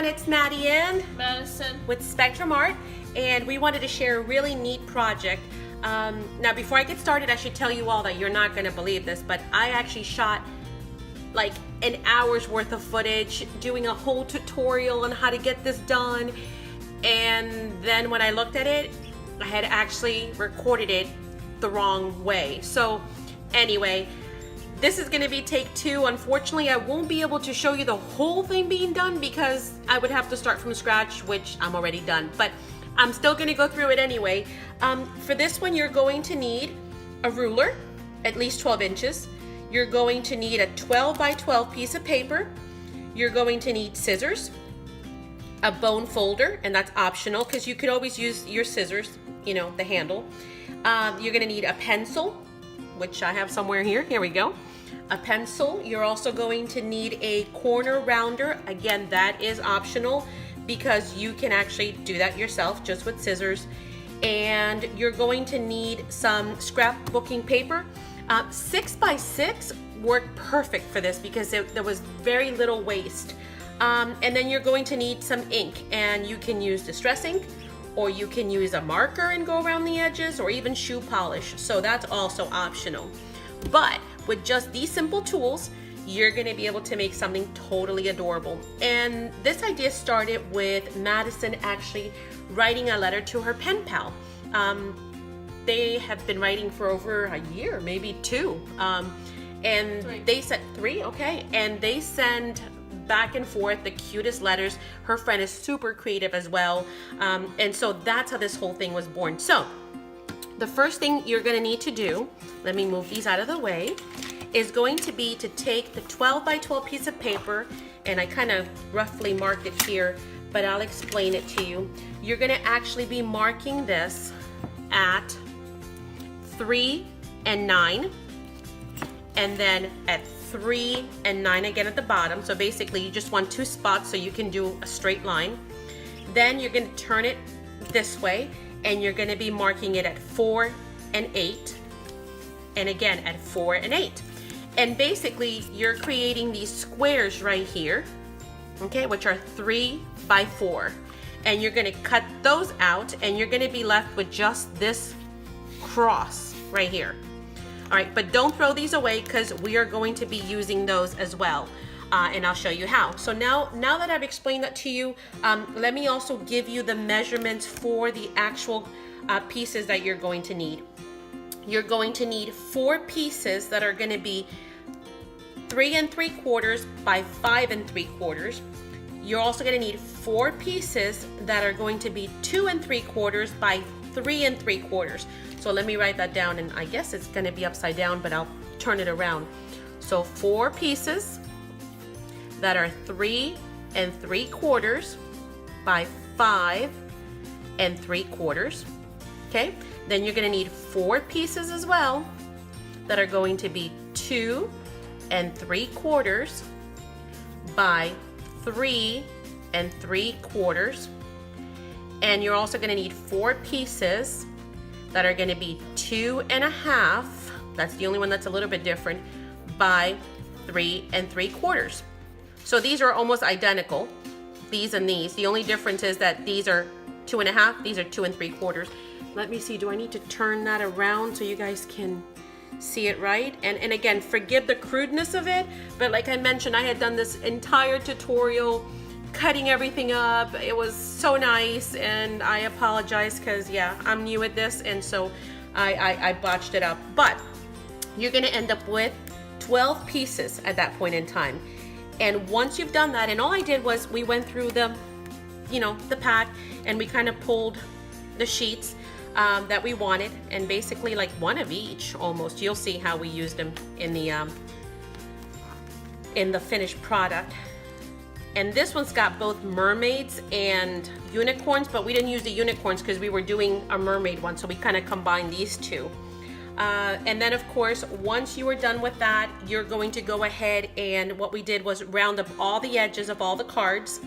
everyone, it's Maddie and Madison with Spectrum Art, and we wanted to share a really neat project. Now before I get started, I should tell you all that you're not going to believe this, but I actually shot like an hour's worth of footage doing a whole tutorial on how to get this done, and then when I looked at it, I had actually recorded it the wrong way. So anyway, this is going to be take 2. Unfortunately, I won't be able to show you the whole thing being done because I would have to start from scratch, which I'm already done, but I'm still going to go through it anyway. For this one, you're going to need a ruler, at least 12 inches. You're going to need a 12 by 12 piece of paper. You're going to need scissors, a bone folder, and that's optional because you could always use your scissors, you know, the handle. You're going to need a pencil, which I have somewhere here. Here we go. A pencil. You're also going to need a corner rounder. Again, that is optional because you can actually do that yourself just with scissors. And you're going to need some scrapbooking paper. 6 by 6 worked perfect for this because there was very little waste. And then you're going to need some ink, and you can use distress ink, or you can use a marker and go around the edges, or even shoe polish. So that's also optional. But with just these simple tools, you're going to be able to make something totally adorable. And this idea started with Madison actually writing a letter to her pen pal. They have been writing for over a year, maybe 2. And 3. They sent 3, okay. And they send back and forth the cutest letters. Her friend is super creative as well. And so that's how this whole thing was born. So the first thing you're going to need to do, let me move these out of the way, is going to be to take the 12 by 12 piece of paper, and I kind of roughly marked it here, but I'll explain it to you. You're going to actually be marking this at 3 and 9, and then at 3 and 9 again at the bottom. So basically you just want 2 spots so you can do a straight line. Then you're going to turn it this way, and you're going to be marking it at 4 and 8, and again at 4 and 8. And basically you're creating these squares right here, okay, which are 3 by 4. And you're going to cut those out, and you're going to be left with just this cross right here. All right, but don't throw these away because we are going to be using those as well. And I'll show you how. So now that I've explained that to you, let me also give you the measurements for the actual pieces that you're going to need. You're going to need 4 pieces that are going to be 3 3/4 by 5 3/4. You're also going to need 4 pieces that are going to be 2 3/4 by 3 3/4. So let me write that down, and I guess it's going to be upside down, but I'll turn it around. So 4 pieces that are 3 3/4 by 5 3/4. Okay, then you're going to need 4 pieces as well that are going to be 2 3/4 by 3 3/4. And you're also going to need 4 pieces that are going to be 2 1/2. That's the only one that's a little bit different, by 3 3/4. So these are almost identical, these and these. The only difference is that these are 2 1/2, these are 2 3/4. Let me see, do I need to turn that around so you guys can see it right? And again, forgive the crudeness of it, but like I mentioned, I had done this entire tutorial cutting everything up. It was so nice, and I apologize because yeah, I'm new at this, and so I botched it up. But you're going to end up with 12 pieces at that point in time. And once you've done that, and all I did was we went through the, you know, the pack, and we kind of pulled the sheets that we wanted, and basically like one of each almost. You'll see how we used them in the finished product. And this one's got both mermaids and unicorns, but we didn't use the unicorns because we were doing a mermaid one, so we kind of combined these two. And then of course, once you are done with that, you're going to go ahead, and what we did was round up all the edges of all the cards.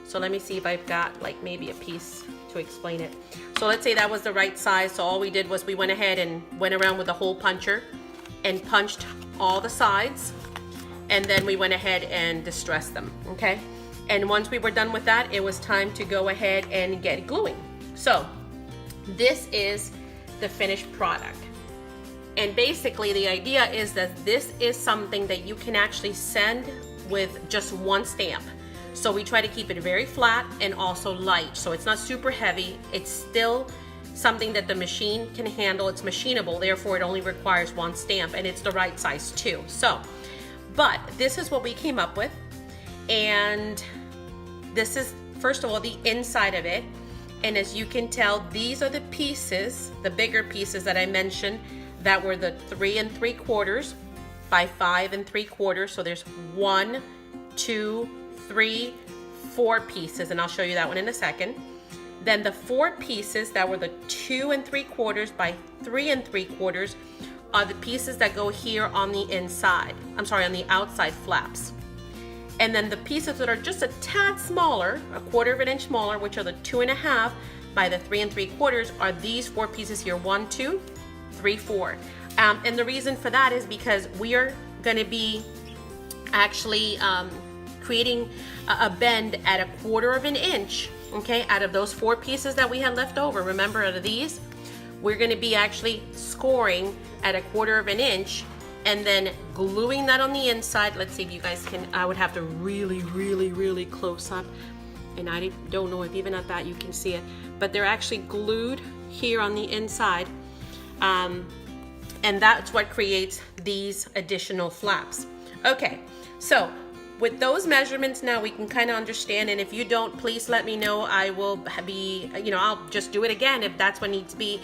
So let me see if I've got like maybe a piece to explain it. So let's say that was the right size. So all we did was we went ahead and went around with a hole puncher and punched all the sides, and then we went ahead and distressed them, okay? And once we were done with that, it was time to go ahead and get gluing. So this is the finished product. And basically the idea is that this is something that you can actually send with just one stamp. So we try to keep it very flat and also light. So it's not super heavy. It's still something that the machine can handle. It's machinable, therefore it only requires one stamp, and it's the right size too. So, but this is what we came up with. And this is, first of all, the inside of it. And as you can tell, these are the pieces, the bigger pieces that I mentioned, that were the 3 3/4 by 5 3/4. So there's 1, 2, 3, 4 pieces, and I'll show you that one in a second. Then the 4 pieces that were the 2 3/4 by 3 3/4 are the pieces that go here on the inside. I'm sorry, on the outside flaps. And then the pieces that are just a tad smaller, a 1/4 inch smaller, which are the 2 1/2 by the 3 3/4, are these 4 pieces here, 1, 2, 3, 4. And the reason for that is because we are going to be actually creating a bend at a 1/4 inch, okay, out of those 4 pieces that we had left over. Remember, out of these, we're going to be actually scoring at a 1/4 inch and then gluing that on the inside. Let's see if you guys can. I would have to really close up, and I don't know if even at that you can see it, but they're actually glued here on the inside, and that's what creates these additional flaps. Okay, so with those measurements now we can kind of understand, and if you don't, please let me know. I will be, I'll just do it again if that's what needs to be.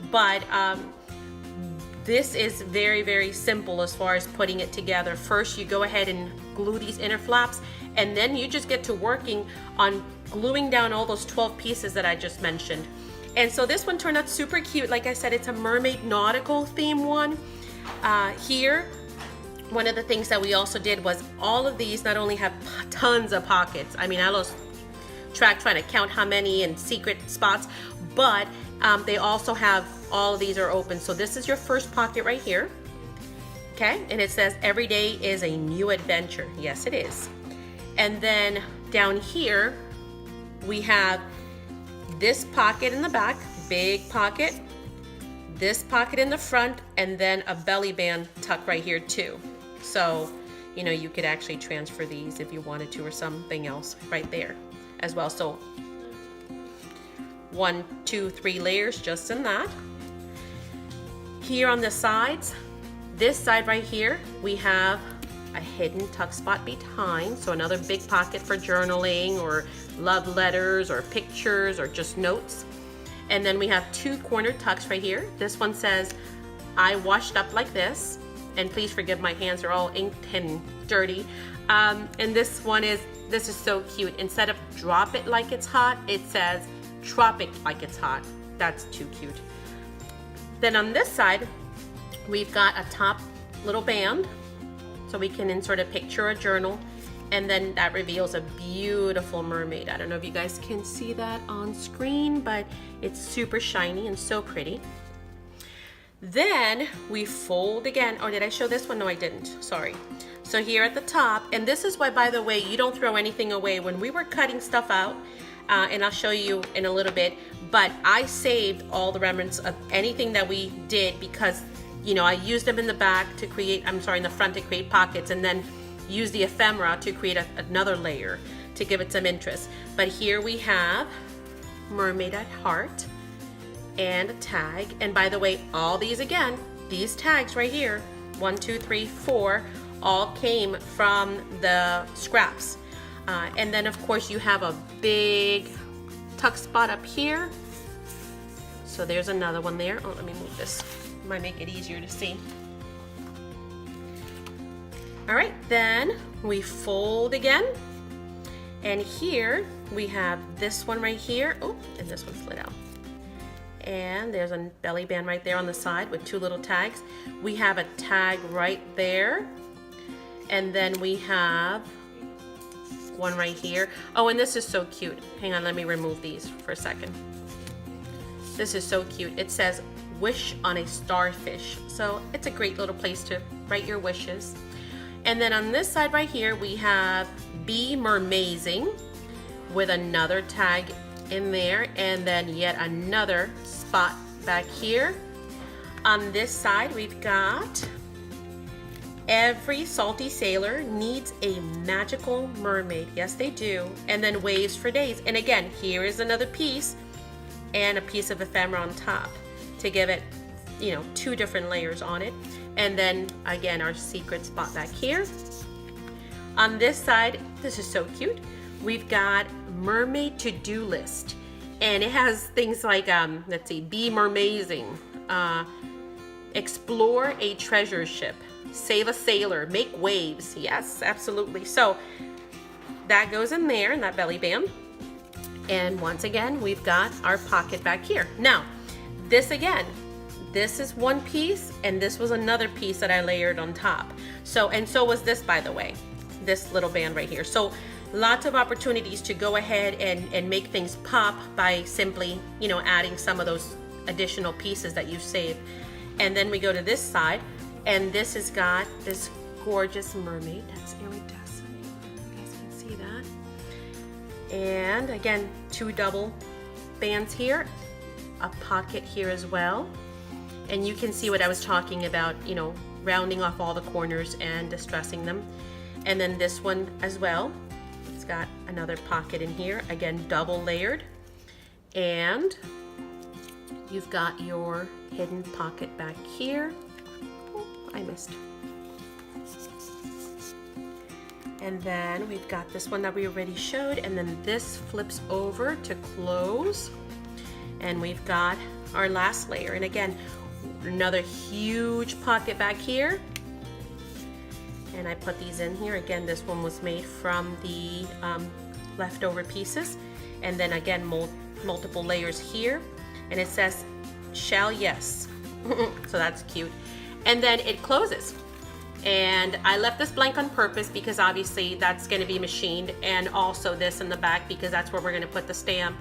But this is very simple as far as putting it together. First, you go ahead and glue these inner flaps, and then you just get to working on gluing down all those 12 pieces that I just mentioned. And so this one turned out super cute. Like I said, it's a mermaid nautical theme one. Here, one of the things that we also did was all of these not only have tons of pockets. I mean, I lost track trying to count how many and secret spots, but they also have, all of these are open. So this is your first pocket right here. Okay, and it says every day is a new adventure. Yes, it is. And then down here, we have this pocket in the back, big pocket, this pocket in the front, and then a belly band tuck right here too. So, you could actually transfer these if you wanted to, or something else right there as well. So 1, 2, 3 layers just in that. Here on the sides, this side right here, we have a hidden tuck spot behind. So another big pocket for journaling or love letters or pictures or just notes. And then we have 2 corner tucks right here. This one says, I washed up like this. And please forgive my hands, are all inked and dirty. And this is so cute. Instead of drop it like it's hot, it says tropic like it's hot. That's too cute. Then on this side, we've got a top little band, so we can insert a picture or journal, and then that reveals a beautiful mermaid. I don't know if you guys can see that on screen, but it's super shiny and so pretty. Then we fold again. Oh, did I show this one? No, I didn't. Sorry. So here at the top, and this is why, by the way, you don't throw anything away. When we were cutting stuff out, and I'll show you in a little bit, but I saved all the remnants of anything that we did because, I used them in the back to create, in the front to create pockets, and then use the ephemera to create another layer to give it some interest. But here we have mermaid at heart and a tag. And by the way, all these again, these tags right here, 1, 2, 3, 4, all came from the scraps. And then of course you have a big tuck spot up here. So there's another one there. Oh, let me move this. Might make it easier to see. All right, then we fold again. And here we have this one right here. Oh, and this one slid out. And there's a belly band right there on the side with 2 little tags. We have a tag right there. And then we have one right here. Oh, and this is so cute. Hang on, let me remove these for a second. This is so cute. It says, wish on a starfish. So it's a great little place to write your wishes. And then on this side right here, we have Be Mermazing with another tag in there, and then yet another spot back here. On this side, we've got Every Salty Sailor Needs a Magical Mermaid. Yes, they do. And then Waves for Days. And again, here is another piece and a piece of ephemera on top to give it, you know, 2 different layers on it. And then again, our secret spot back here. On this side, this is so cute. We've got Mermaid to-do list. And it has things like, let's see, Be Mermazing, Explore a Treasure Ship, Save a Sailor, Make Waves. Yes, absolutely. So that goes in there in that belly band. And once again, we've got our pocket back here. Now, this again, this is one piece, and this was another piece that I layered on top. So, and so was this, by the way, this little band right here. So lots of opportunities to go ahead and make things pop by simply, you know, adding some of those additional pieces that you saved. And then we go to this side, and this has got this gorgeous mermaid. That's iridescent. You guys can see that. And again, 2 double bands here, a pocket here as well. And you can see what I was talking about, you know, rounding off all the corners and distressing them. And then this one as well. It's got another pocket in here, again, double layered. And you've got your hidden pocket back here. Oh, I missed. And then we've got this one that we already showed, and then this flips over to close. And we've got our last layer. And again, another huge pocket back here. And I put these in here. Again, this one was made from the leftover pieces. And then again, multiple layers here. And it says, shall yes. So that's cute. And then it closes. And I left this blank on purpose because obviously that's going to be machined, and also this in the back because that's where we're going to put the stamp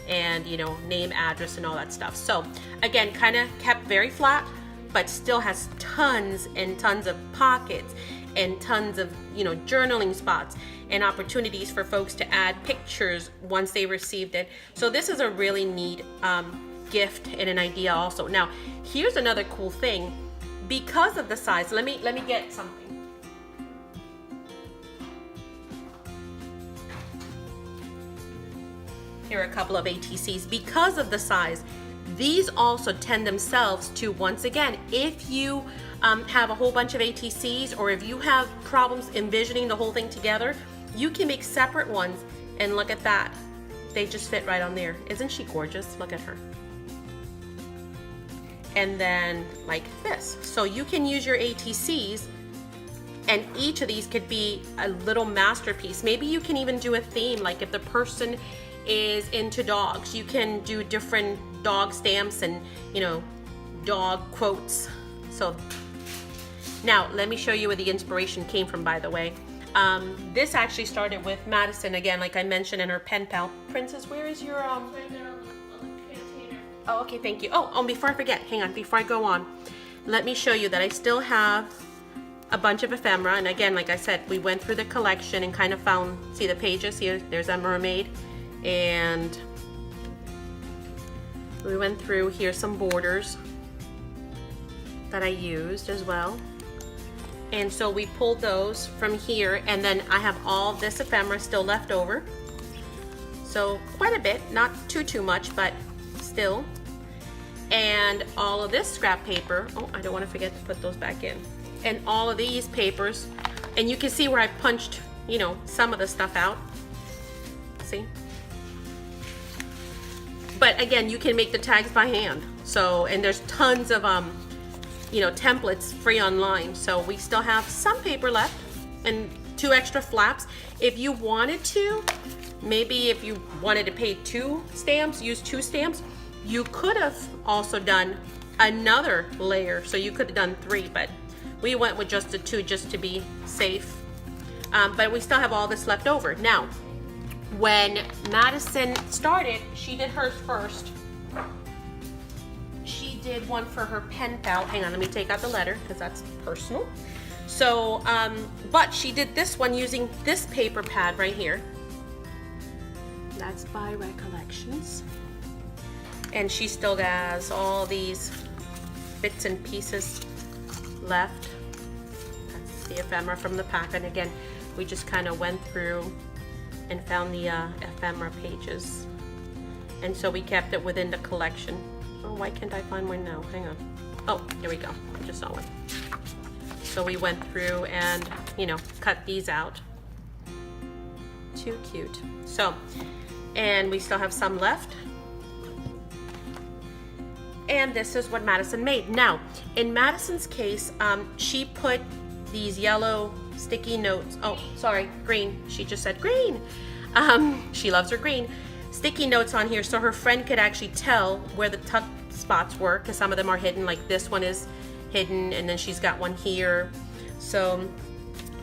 and, you know, name, address, and all that stuff. So again, kind of kept very flat, but still has tons and tons of pockets and tons of, you know, journaling spots and opportunities for folks to add pictures once they received it. So this is a really neat gift and an idea also. Now, here's another cool thing. Because of the size, let me get something. Here are a couple of ATCs. Because of the size, these also tend themselves to, once again, if you have a whole bunch of ATCs, or if you have problems envisioning the whole thing together, you can make separate ones. And look at that. They just fit right on there. Isn't she gorgeous? Look at her. And then like this. So you can use your ATCs, and each of these could be a little masterpiece. Maybe you can even do a theme, like if the person is into dogs, you can do different dog stamps and, you know, dog quotes. So now let me show you where the inspiration came from, by the way. This actually started with Madison, again, like I mentioned, in her pen pal. Princess, where is your Oh, okay, thank you. Oh, before I forget, hang on, before I go on, let me show you that I still have a bunch of ephemera. And again, like I said, we went through the collection and kind of found, see the pages here, there's a mermaid. And we went through, here's some borders that I used as well. And so we pulled those from here, and then I have all this ephemera still left over. So quite a bit, not too much, but still. And all of this scrap paper, oh, I don't want to forget to put those back in. And all of these papers, and you can see where I punched, you know, some of the stuff out. See? But again, you can make the tags by hand. So, and there's tons of, you know, templates free online. So we still have some paper left and 2 extra flaps. If you wanted to, maybe if you wanted to pay 2 stamps, use 2 stamps, you could have also done another layer. So you could have done 3, but we went with just the 2 just to be safe. But we still have all this left over. Now, when Madison started, she did hers first. She did one for her pen pal. Hang on, let me take out the letter because that's personal. So, but she did this one using this paper pad right here. That's by Recollections. And she still has all these bits and pieces left. That's the ephemera from the pack. And again, we just kind of went through and found the ephemera pages. And so we kept it within the collection. Oh, why can't I find one now? Hang on. Oh, here we go. I just saw one. So we went through and, you know, cut these out. Too cute. So, and we still have some left. And this is what Madison made. Now, in Madison's case, she put these yellow sticky notes. Oh, sorry, green. She just said green. She loves her green. Sticky notes on here so her friend could actually tell where the tuck spots were, because some of them are hidden, like this one is hidden, and then she's got one here. So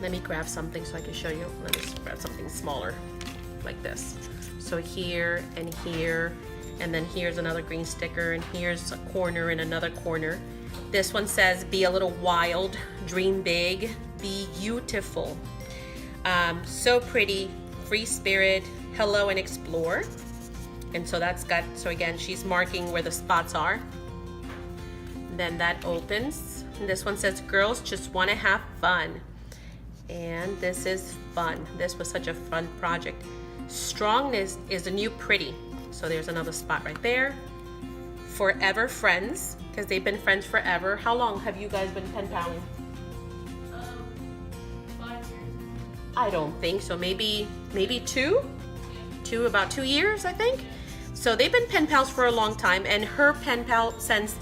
let me grab something so I can show you. Let me just grab something smaller like this. So here and here, and then here's another green sticker, and here's a corner and another corner. This one says, be a little wild, dream big, be beautiful. So pretty, free spirit, hello and explore. And so that's got, so again, she's marking where the spots are. Then that opens. And this one says, girls just want to have fun. And this is fun. This was such a fun project. Strongness is a new pretty. So there's another spot right there. Forever friends, because they've been friends forever. How long have you guys been pen paling? 5 years. I don't think so. Maybe about 2 years, I think. So they've been pen pals for a long time, and her pen pal sends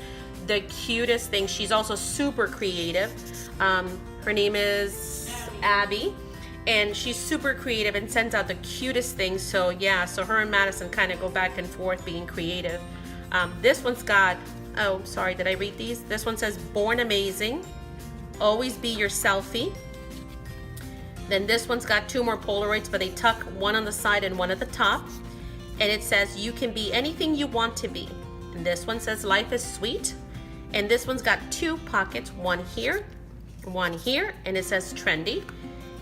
the cutest thing. She's also super creative. Her name is Abby, and she's super creative and sends out the cutest things. So yeah, so her and Madison kind of go back and forth being creative. This one's got, oh, sorry, did I read these? This one says, born amazing, always be your selfie. Then this one's got 2 more Polaroids, but they tuck one on the side and one at the top. And it says, you can be anything you want to be. And this one says, life is sweet. And this one's got 2 pockets, one here, and it says trendy.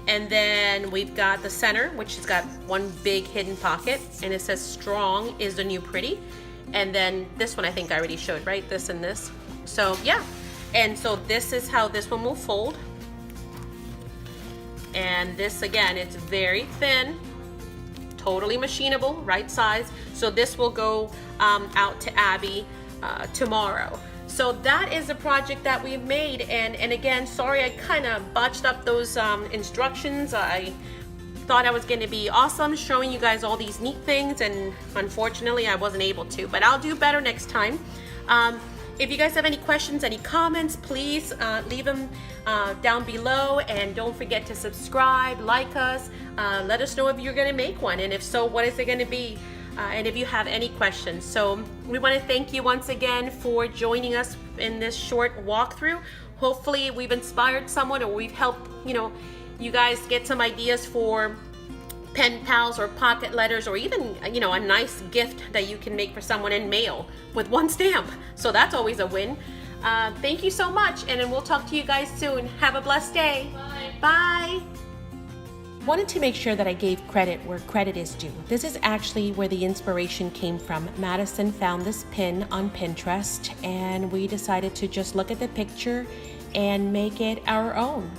And then we've got the center, which has got 1 big hidden pocket, and it says strong is the new pretty. And then this one I think I already showed, right? This and this. So yeah, and so this is how this one will fold. And this, again, it's very thin, totally machinable, right size. So this will go out to Abby tomorrow. So that is a project that we made. And again, sorry, I kind of botched up those instructions. I thought I was going to be awesome showing you guys all these neat things, and unfortunately I wasn't able to, but I'll do better next time. If you guys have any questions, any comments, please leave them down below, and don't forget to subscribe, like us, let us know if you're gonna make one, and if so, what is it gonna be, and if you have any questions. So we want to thank you once again for joining us in this short walkthrough. Hopefully we've inspired someone, or we've helped, you guys get some ideas for pen pals or pocket letters, or even, a nice gift that you can make for someone in mail with 1 stamp. So that's always a win. Thank you so much, and then we'll talk to you guys soon. Have a blessed day. Bye. Bye. Wanted to make sure that I gave credit where credit is due. This is actually where the inspiration came from. Madison found this pin on Pinterest, and we decided to just look at the picture and make it our own.